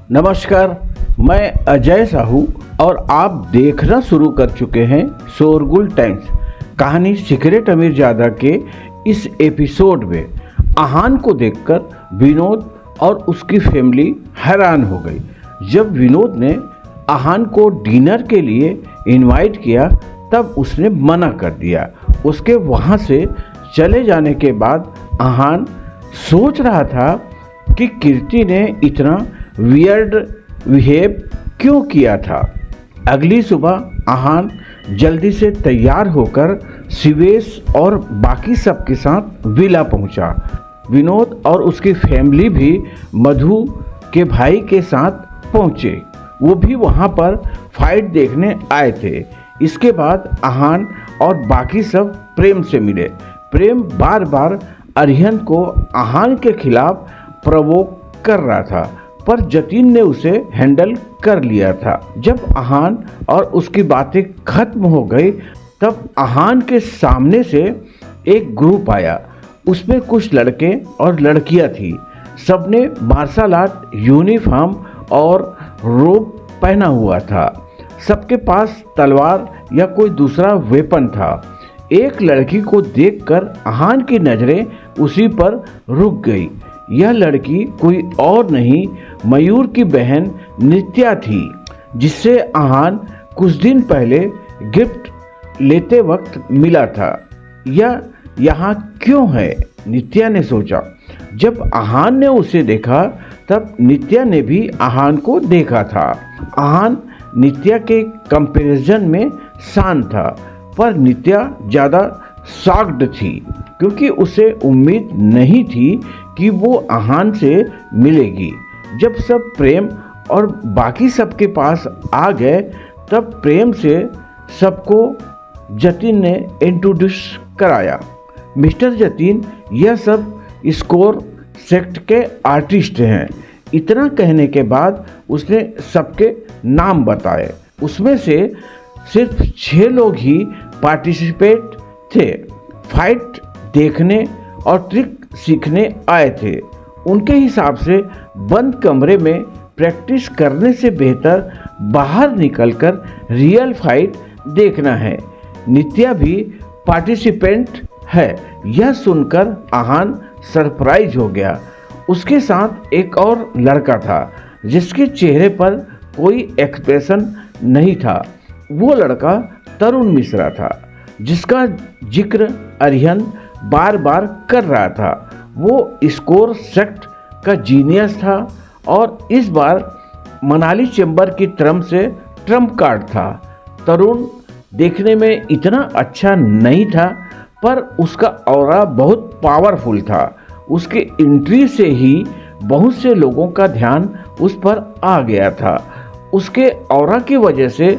नमस्कार, मैं अजय साहू और आप देखना शुरू कर चुके हैं शोरगुल टाइम्स। कहानी सीक्रेट अमीरजादा के इस एपिसोड में आहान को देखकर विनोद और उसकी फैमिली हैरान हो गई। जब विनोद ने आहान को डिनर के लिए इनवाइट किया तब उसने मना कर दिया। उसके वहाँ से चले जाने के बाद आहान सोच रहा था कि कीर्ति ने इतना वियर्ड बिहेव क्यों किया था। अगली सुबह आहान जल्दी से तैयार होकर शिवेश और बाकी सबके साथ विला पहुंचा। विनोद और उसकी फैमिली भी मधु के भाई के साथ पहुंचे। वो भी वहां पर फाइट देखने आए थे। इसके बाद आहान और बाकी सब प्रेम से मिले। प्रेम बार बार अरिहंत को आहान के खिलाफ प्रवोक कर रहा था, पर जतिन ने उसे हैंडल कर लिया था। जब आहान और उसकी बातें खत्म हो गई तब आहान के सामने से एक ग्रुप आया। उसमें कुछ लड़के और लड़कियां थी। सबने मार्शल आर्ट यूनिफॉर्म और रोब पहना हुआ था। सबके पास तलवार या कोई दूसरा वेपन था। एक लड़की को देखकर आहान की नजरें उसी पर रुक गई। यह लड़की कोई और नहीं, मयूर की बहन नित्या थी, जिससे आहान कुछ दिन पहले गिफ्ट लेते वक्त मिला था। यह यहाँ क्यों है? नित्या ने सोचा। जब आहान ने उसे देखा तब नित्या ने भी आहान को देखा था। आहान नित्या के कंपैरिजन में शांत था, पर नित्या ज़्यादा शॉक्ड थी क्योंकि उसे उम्मीद नहीं थी कि वो आहान से मिलेगी। जब सब प्रेम और बाकी सबके पास आ गए तब प्रेम से सबको जतिन ने इंट्रोड्यूस कराया। मिस्टर जतिन, यह सब स्कोर सेक्ट के आर्टिस्ट हैं। इतना कहने के बाद उसने सबके नाम बताए। उसमें से सिर्फ 6 लोग ही पार्टिसिपेट थे। फाइट देखने और ट्रिक सीखने आए थे। उनके हिसाब से बंद कमरे में प्रैक्टिस करने से बेहतर बाहर निकलकर रियल फाइट देखना है। नित्या भी पार्टिसिपेंट है। यह सुनकर आहान सरप्राइज हो गया। उसके साथ एक और लड़का था जिसके चेहरे पर कोई एक्सप्रेशन नहीं था। वो लड़का तरुण मिश्रा था, जिसका जिक्र अरिहंत बार बार कर रहा था। वो स्कोर सेक्ट का जीनियस था और इस बार मनाली चैम्बर की तरफ से ट्रम्प कार्ड था। तरुण देखने में इतना अच्छा नहीं था, पर उसका ऑरा बहुत पावरफुल था। उसके एंट्री से ही बहुत से लोगों का ध्यान उस पर आ गया था। उसके ऑरा की वजह से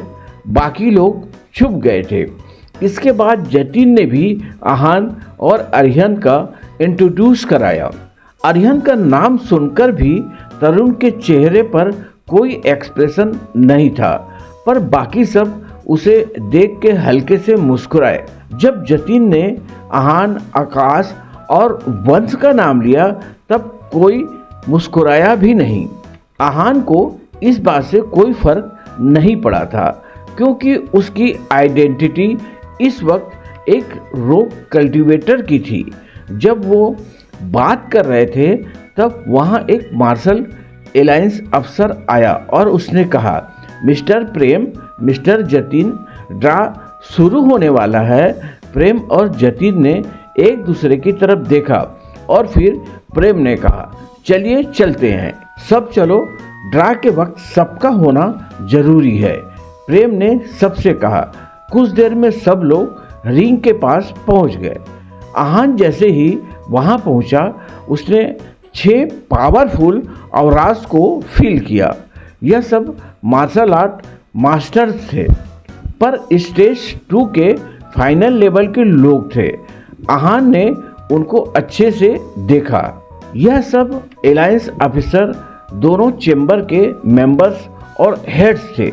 बाकी लोग छुप गए थे। इसके बाद जतिन ने भी आहान और अरिहंत का इंट्रोड्यूस कराया। अरिहंत का नाम सुनकर भी तरुण के चेहरे पर कोई एक्सप्रेशन नहीं था, पर बाकी सब उसे देख के हल्के से मुस्कुराए। जब जतिन ने आहान, आकाश और वंश का नाम लिया तब कोई मुस्कुराया भी नहीं। आहान को इस बात से कोई फर्क नहीं पड़ा था क्योंकि उसकी आइडेंटिटी इस वक्त एक रोक कल्टीवेटर की थी। जब वो बात कर रहे थे तब वहाँ एक मार्शल एलायंस अफसर आया और उसने कहा, मिस्टर प्रेम, मिस्टर जतिन, ड्रा शुरू होने वाला है। प्रेम और जतिन ने एक दूसरे की तरफ देखा और फिर प्रेम ने कहा, चलिए चलते हैं, सब चलो, ड्रा के वक्त सबका होना जरूरी है। प्रेम ने सबसे कहा। कुछ देर में सब लोग रिंग के पास पहुंच गए। आहान जैसे ही वहां पहुंचा उसने 6 पावरफुल औरास को फील किया। यह सब मार्शल आर्ट मास्टर्स थे, पर स्टेज 2 के फाइनल लेवल के लोग थे। आहान ने उनको अच्छे से देखा। यह सब एलायंस ऑफिसर, दोनों चैम्बर के मेंबर्स और हेड्स थे।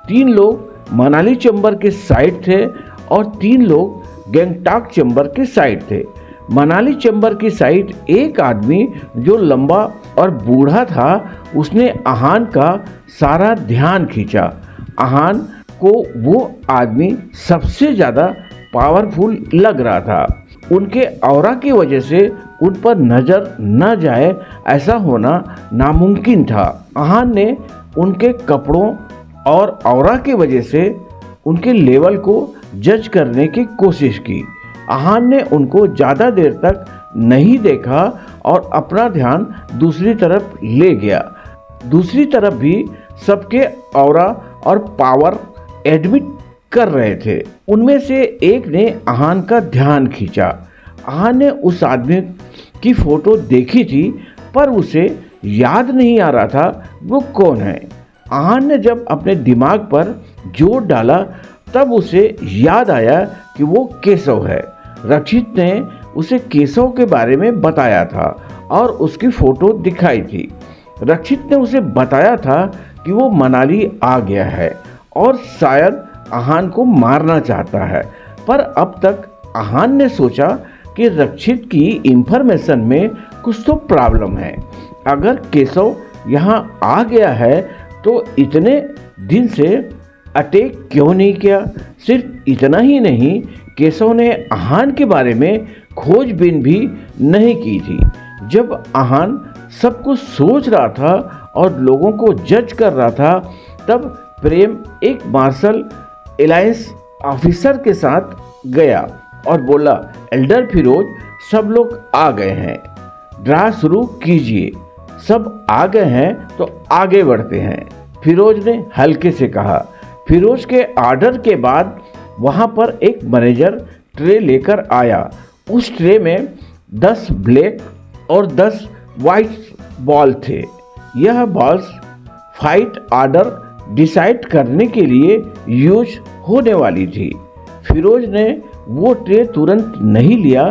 3 लोग मनाली चैम्बर के साइड थे और 3 लोग गैंगटॉक चैम्बर के साइड थे। मनाली चैम्बर की साइड एक आदमी जो लंबा और बूढ़ा था, उसने आहान का सारा ध्यान खींचा। आहान को वो आदमी सबसे ज़्यादा पावरफुल लग रहा था। उनके ऑरा की वजह से उन पर नज़र न जाए ऐसा होना नामुमकिन था। आहान ने उनके कपड़ों और ऑरा की वजह से उनके लेवल को जज करने की कोशिश की। आहान ने उनको ज़्यादा देर तक नहीं देखा और अपना ध्यान दूसरी तरफ ले गया। दूसरी तरफ भी सबके ऑरा और पावर एडमिट कर रहे थे। उनमें से एक ने आहान का ध्यान खींचा। आहान ने उस आदमी की फोटो देखी थी, पर उसे याद नहीं आ रहा था वो कौन है। आहान ने जब अपने दिमाग पर जोर डाला तब उसे याद आया कि वो केशव है। रक्षित ने उसे केशव के बारे में बताया था और उसकी फोटो दिखाई थी। रक्षित ने उसे बताया था कि वो मनाली आ गया है और शायद आहान को मारना चाहता है, पर अब तक आहान ने सोचा कि रक्षित की इंफॉर्मेशन में कुछ तो प्रॉब्लम है। अगर केशव यहाँ आ गया है तो इतने दिन से अटैक क्यों नहीं किया। सिर्फ इतना ही नहीं, केशव ने आहान के बारे में खोजबीन भी नहीं की थी। जब आहान सब कुछ सोच रहा था और लोगों को जज कर रहा था, तब प्रेम एक मार्शल अलायंस ऑफिसर के साथ गया और बोला, एल्डर फिरोज, सब लोग आ गए हैं, ड्रा शुरू कीजिए। सब आ गए हैं तो आगे बढ़ते हैं, फिरोज ने हल्के से कहा। फिरोज के ऑर्डर के बाद वहाँ पर एक मैनेजर ट्रे लेकर आया। उस ट्रे में 10 ब्लैक और 10 वाइट बॉल थे। यह बॉल्स फाइट ऑर्डर डिसाइड करने के लिए यूज होने वाली थी। फिरोज ने वो ट्रे तुरंत नहीं लिया,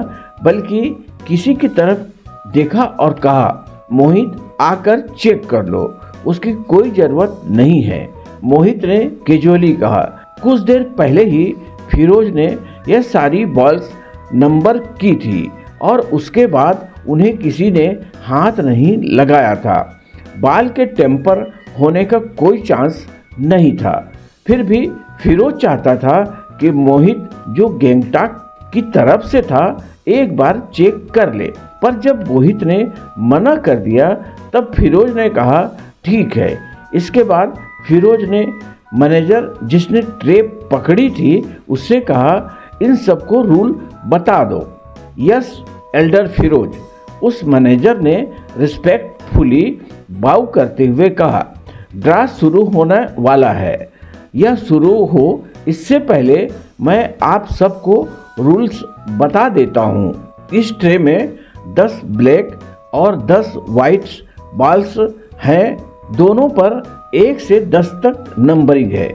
बल्कि किसी की तरफ देखा और कहा, मोहित आकर चेक कर लो, उसकी कोई ज़रूरत नहीं है। मोहित ने कैजुअली कहा। कुछ देर पहले ही फिरोज ने यह सारी बॉल्स नंबर की थी और उसके बाद उन्हें किसी ने हाथ नहीं लगाया था। बाल के टेम्पर होने का कोई चांस नहीं था। फिर भी फिरोज चाहता था कि मोहित जो गैंगटॉक की तरफ से था एक बार चेक कर ले, पर जब मोहित ने मना कर दिया तब फिरोज ने कहा, ठीक है। इसके बाद फिरोज ने मैनेजर जिसने ट्रे पकड़ी थी उससे कहा, इन सबको रूल बता दो। यस एल्डर फिरोज, उस मैनेजर ने रिस्पेक्टफुली बाउ करते हुए कहा। ड्रा शुरू होने वाला है। यह शुरू हो इससे पहले मैं आप सबको रूल्स बता देता हूँ। इस ट्रे में 10 ब्लैक और 10 वाइट बॉल्स हैं। दोनों पर 1 से 10 तक नंबरिंग है।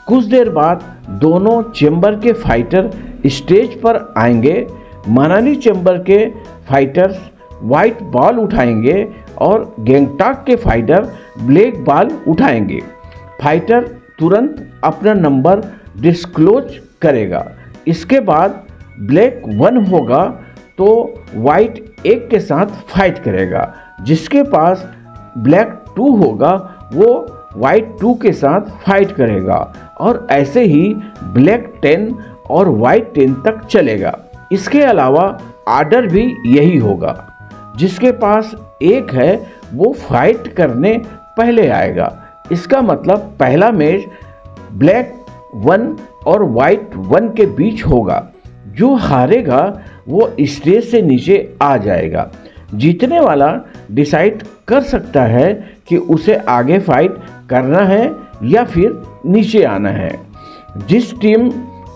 कुछ देर बाद दोनों चैम्बर के फाइटर स्टेज पर आएंगे। मनाली चैम्बर के फाइटर्स वाइट बॉल उठाएंगे और गैंगटॉक के फाइटर ब्लैक बॉल उठाएंगे। फाइटर तुरंत अपना नंबर डिस्क्लोज करेगा। इसके बाद ब्लैक 1 होगा तो वाइट 1 के साथ फाइट करेगा। जिसके पास ब्लैक 2 होगा वो वाइट 2 के साथ फाइट करेगा और ऐसे ही ब्लैक 10 और वाइट 10 तक चलेगा। इसके अलावा ऑर्डर भी यही होगा। जिसके पास 1 है वो फाइट करने पहले आएगा। इसका मतलब पहला मैच ब्लैक 1 और वाइट 1 के बीच होगा। जो हारेगा वो स्टेज से नीचे आ जाएगा। जीतने वाला डिसाइड कर सकता है कि उसे आगे फाइट करना है या फिर नीचे आना है। जिस टीम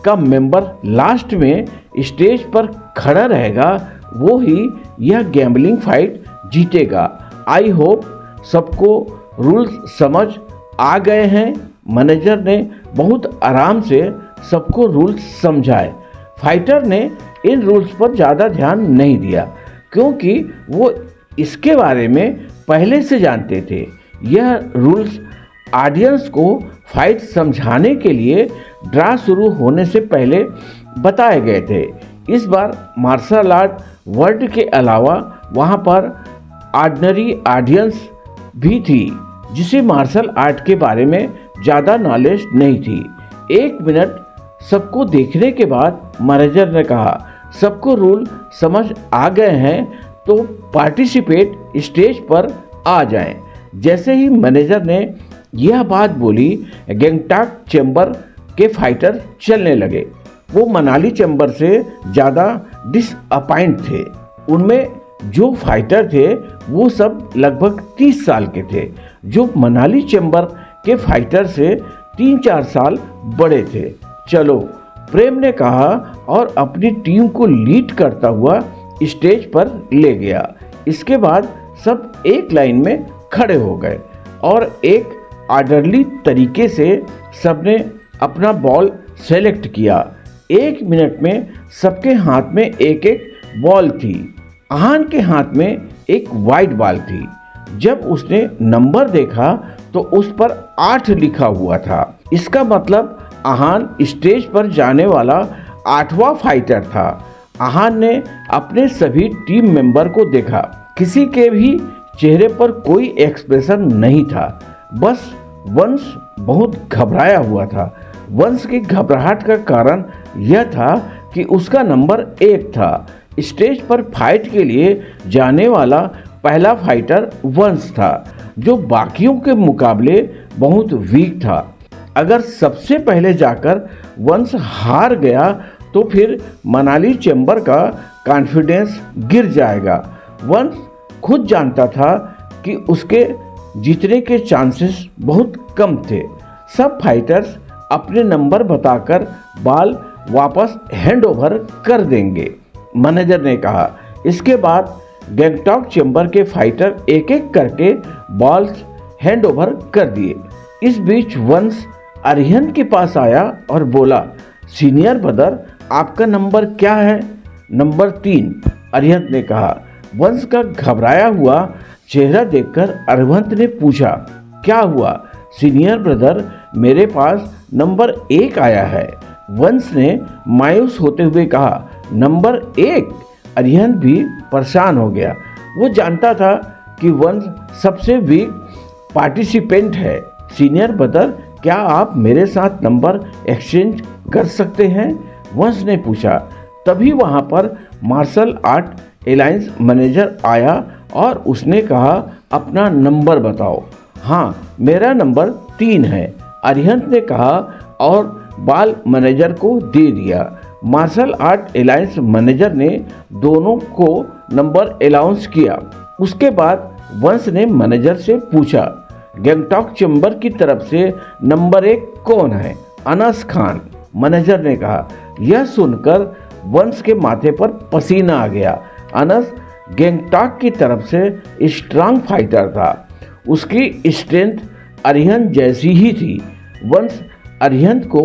का मेंबर लास्ट में स्टेज पर खड़ा रहेगा वो ही यह गैम्बलिंग फाइट जीतेगा। आई होप सबको रूल्स समझ आ गए हैं। मैनेजर ने बहुत आराम से सबको रूल्स समझाए। फाइटर ने इन रूल्स पर ज़्यादा ड्यान नहीं दिया क्योंकि वो इसके बारे में पहले से जानते थे। यह रूल्स ऑडियंस को फाइट समझाने के लिए ड्रा शुरू होने से पहले बताए गए थे। इस बार मार्शल आर्ट वर्ल्ड के अलावा वहाँ पर ऑर्डिनरी ऑडियंस भी थी जिसे मार्शल आर्ट के बारे में ज़्यादा नॉलेज नहीं थी। 1 मिनट सबको देखने के बाद मैनेजर ने कहा, सबको रूल समझ आ गए हैं तो पार्टिसिपेट स्टेज पर आ जाएं। जैसे ही मैनेजर ने यह बात बोली, गैंगटॉक चैम्बर के फाइटर चलने लगे। वो मनाली चैम्बर से ज़्यादा डिसअपॉइंट थे। उनमें जो फाइटर थे वो सब लगभग 30 साल के थे, जो मनाली चैम्बर के फाइटर से 3-4 साल बड़े थे। चलो, प्रेम ने कहा और अपनी टीम को लीड करता हुआ स्टेज पर ले गया। इसके बाद सब एक लाइन में खड़े हो गए और एक ऑर्डरली तरीके से सबने अपना बॉल सेलेक्ट किया। 1 मिनट में सबके हाथ में एक एक बॉल थी। आहान के हाथ में एक वाइट बॉल थी। जब उसने नंबर देखा तो उस पर 8 लिखा हुआ था। इसका मतलब आहान स्टेज पर जाने वाला 8वां फाइटर था। आहान ने अपने सभी टीम मेंबर को देखा। किसी के भी चेहरे पर कोई एक्सप्रेशन नहीं था। बस वंश बहुत घबराया हुआ था। वंश की घबराहट का कारण यह था कि उसका नंबर 1 था। स्टेज पर फाइट के लिए जाने वाला पहला फाइटर वंश था, जो बाकियों के मुकाबले बहुत वीक था। अगर सबसे पहले जाकर वंश हार गया तो फिर मनाली चैम्बर का कॉन्फिडेंस गिर जाएगा। वंश खुद जानता था कि उसके जीतने के चांसेस बहुत कम थे। सब फाइटर्स अपने नंबर बताकर बॉल वापस हैंड ओवर कर देंगे, मैनेजर ने कहा। इसके बाद गैंगटॉक चैम्बर के फाइटर एक एक करके बॉल्स हैंड ओवर कर दिए। इस बीच वंश अरिहंत के पास आया और बोला, सीनियर ब्रदर, आपका नंबर क्या है? नंबर 3, अरिहंत ने कहा। वंश का घबराया हुआ चेहरा देखकर अरिहंत ने पूछा, क्या हुआ सीनियर ब्रदर? मेरे पास नंबर 1 आया है। वंश ने मायूस होते हुए कहा, नंबर 1? अरिहंत भी परेशान हो गया। वो जानता था कि वंश सबसे वीक पार्टिसिपेंट है। सीनियर ब्रदर, क्या आप मेरे साथ नंबर एक्सचेंज कर सकते हैं? वंश ने पूछा। तभी वहाँ पर मार्शल आर्ट एलायंस मैनेजर आया और उसने कहा, अपना नंबर बताओ। हाँ, मेरा नंबर 3 है, अरिहंत ने कहा और बॉल मैनेजर को दे दिया। मार्शल आर्ट एलायंस मैनेजर ने दोनों को नंबर अनाउंस किया। उसके बाद वंश ने मैनेजर से पूछा, गैंगटॉक चैम्बर की तरफ से नंबर 1 कौन है? अनस खान, मैनेजर ने कहा। यह सुनकर वंश के माथे पर पसीना आ गया। अनस गैंगटॉक की तरफ से स्ट्रांग फाइटर था। उसकी स्ट्रेंथ अरिहंत जैसी ही थी। वंश अरिहंत को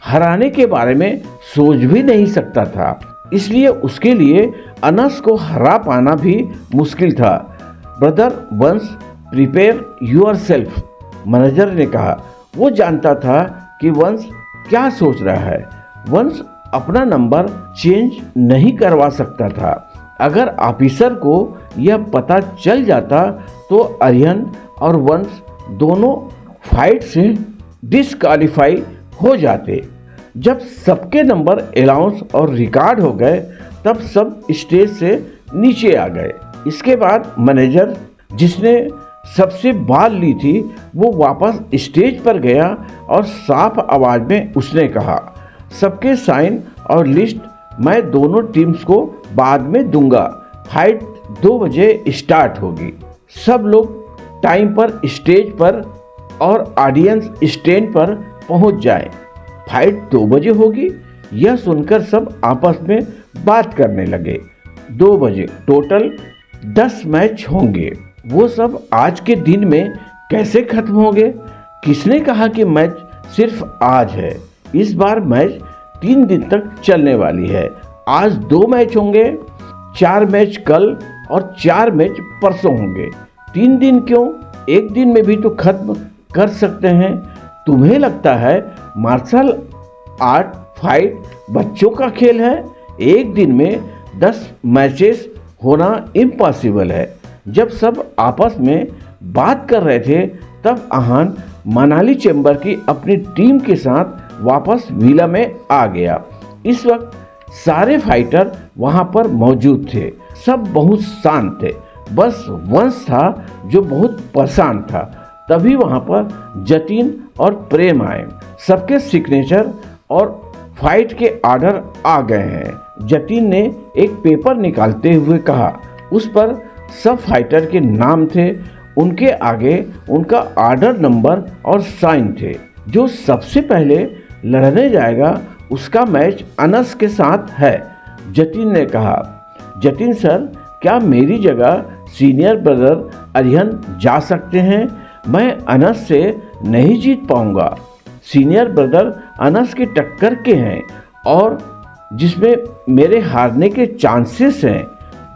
हराने के बारे में सोच भी नहीं सकता था, इसलिए उसके लिए अनस को हरा पाना भी मुश्किल था। ब्रदर वंश, प्रिपेयर योरसेल्फ, मैनेजर ने कहा। वो जानता था कि वंश क्या सोच रहा है। वंश अपना नंबर चेंज नहीं करवा सकता था। अगर ऑफिसर को यह पता चल जाता तो अरिहंत और वंश दोनों फाइट से डिस्क्वालीफाई हो जाते। जब सबके नंबर अनाउंस और रिकॉर्ड हो गए तब सब स्टेज से नीचे आ गए। इसके बाद मैनेजर, जिसने सबसे बॉल ली थी, वो वापस स्टेज पर गया और साफ आवाज में उसने कहा, सबके साइन और लिस्ट मैं दोनों टीम्स को बाद में दूंगा। फाइट 2 बजे स्टार्ट होगी। सब लोग टाइम पर स्टेज पर और ऑडियंस स्टैंड पर पहुंच जाएं। फाइट 2 बजे होगी। यह सुनकर सब आपस में बात करने लगे। 2 बजे टोटल 10 मैच होंगे। वो सब आज के दिन में कैसे खत्म होंगे? किसने कहा कि मैच सिर्फ आज है? इस बार मैच 3 दिन तक चलने वाली है। आज 2 मैच होंगे, 4 मैच कल और 4 मैच परसों होंगे। 3 दिन क्यों? 1 दिन में भी तो खत्म कर सकते हैं। तुम्हें लगता है मार्शल आर्ट फाइट बच्चों का खेल है? 1 दिन में 10 मैचेस होना इम्पॉसिबल है। जब सब आपस में बात कर रहे थे तब आहान मनाली चैम्बर की अपनी टीम के साथ वापस विला में आ गया। इस वक्त सारे फाइटर वहां पर मौजूद थे। सब बहुत शांत थे, बस वंश था जो बहुत परेशान था। तभी वहां पर जतिन और प्रेम आए। सबके सिग्नेचर और फाइट के ऑर्डर आ गए हैं। जतिन ने एक पेपर निकालते हुए कहा, उस पर सब फाइटर के नाम थे। उनके आगे उनका ऑर्डर नंबर और साइन थे। जो सबसे पहले लड़ने जाएगा उसका मैच अनस के साथ है। जतिन ने कहा, जतिन सर, क्या मेरी जगह सीनियर ब्रदर अरिहन जा सकते हैं? मैं अनस से नहीं जीत पाऊंगा। सीनियर ब्रदर अनस की टक्कर के हैं और जिसमें मेरे हारने के चांसेस हैं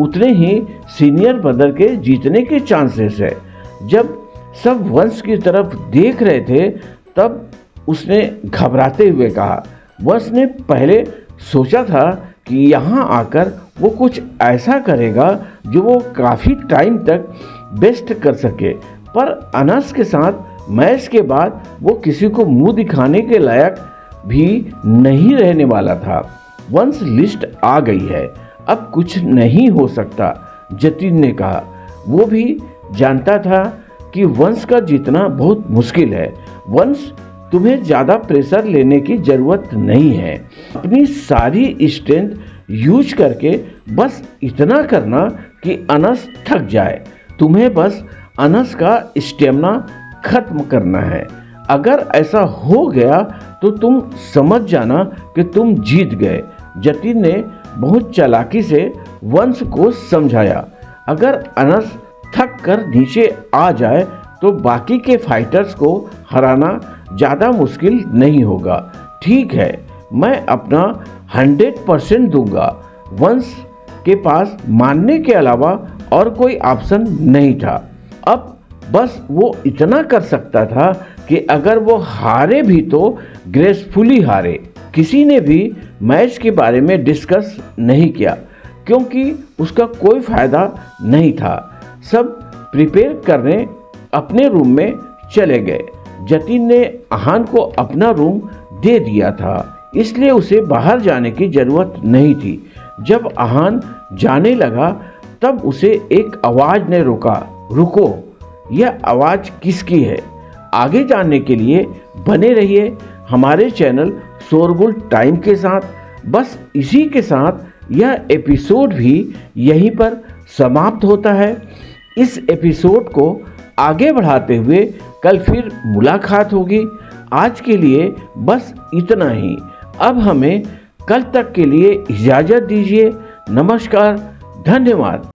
उतने ही सीनियर ब्रदर के जीतने के चांसेस है। जब सब वंश की तरफ देख रहे थे तब उसने घबराते हुए कहा। वंश ने पहले सोचा था कि यहाँ आकर वो कुछ ऐसा करेगा जो वो काफ़ी टाइम तक बेस्ट कर सके, पर अनस के साथ मैच के बाद वो किसी को मुंह दिखाने के लायक भी नहीं रहने वाला था। वंश लिस्ट आ गई है, अब कुछ नहीं हो सकता, जतिन ने कहा। वो भी जानता था कि वंश का जीतना बहुत मुश्किल है। वंश, तुम्हें ज़्यादा प्रेशर लेने की ज़रूरत नहीं है। अपनी सारी स्ट्रेंथ यूज करके बस इतना करना कि अनस थक जाए। तुम्हें बस अनस का स्टेमिना खत्म करना है। अगर ऐसा हो गया तो तुम समझ जाना कि तुम जीत गए। जतिन ने बहुत चालाकी से वंश को समझाया। अगर अनस थक कर नीचे आ जाए तो बाकी के फाइटर्स को हराना ज़्यादा मुश्किल नहीं होगा। ठीक है, मैं अपना 100% दूंगा। वंश के पास मानने के अलावा और कोई ऑप्शन नहीं था। अब बस वो इतना कर सकता था कि अगर वो हारे भी तो ग्रेसफुली हारे। किसी ने भी मैच के बारे में डिस्कस नहीं किया क्योंकि उसका कोई फायदा नहीं था। सब प्रिपेयर करने अपने रूम में चले गए। जतिन ने आहान को अपना रूम दे दिया था, इसलिए उसे बाहर जाने की जरूरत नहीं थी। जब आहान जाने लगा तब उसे एक आवाज ने रोका, रुको, यह आवाज किसकी है? आगे जानने के लिए बने रहिए हमारे चैनल शोरगुल टाइम के साथ। बस इसी के साथ यह एपिसोड भी यहीं पर समाप्त होता है। इस एपिसोड को आगे बढ़ाते हुए कल फिर मुलाकात होगी। आज के लिए बस इतना ही। अब हमें कल तक के लिए इजाज़त दीजिए। नमस्कार, धन्यवाद।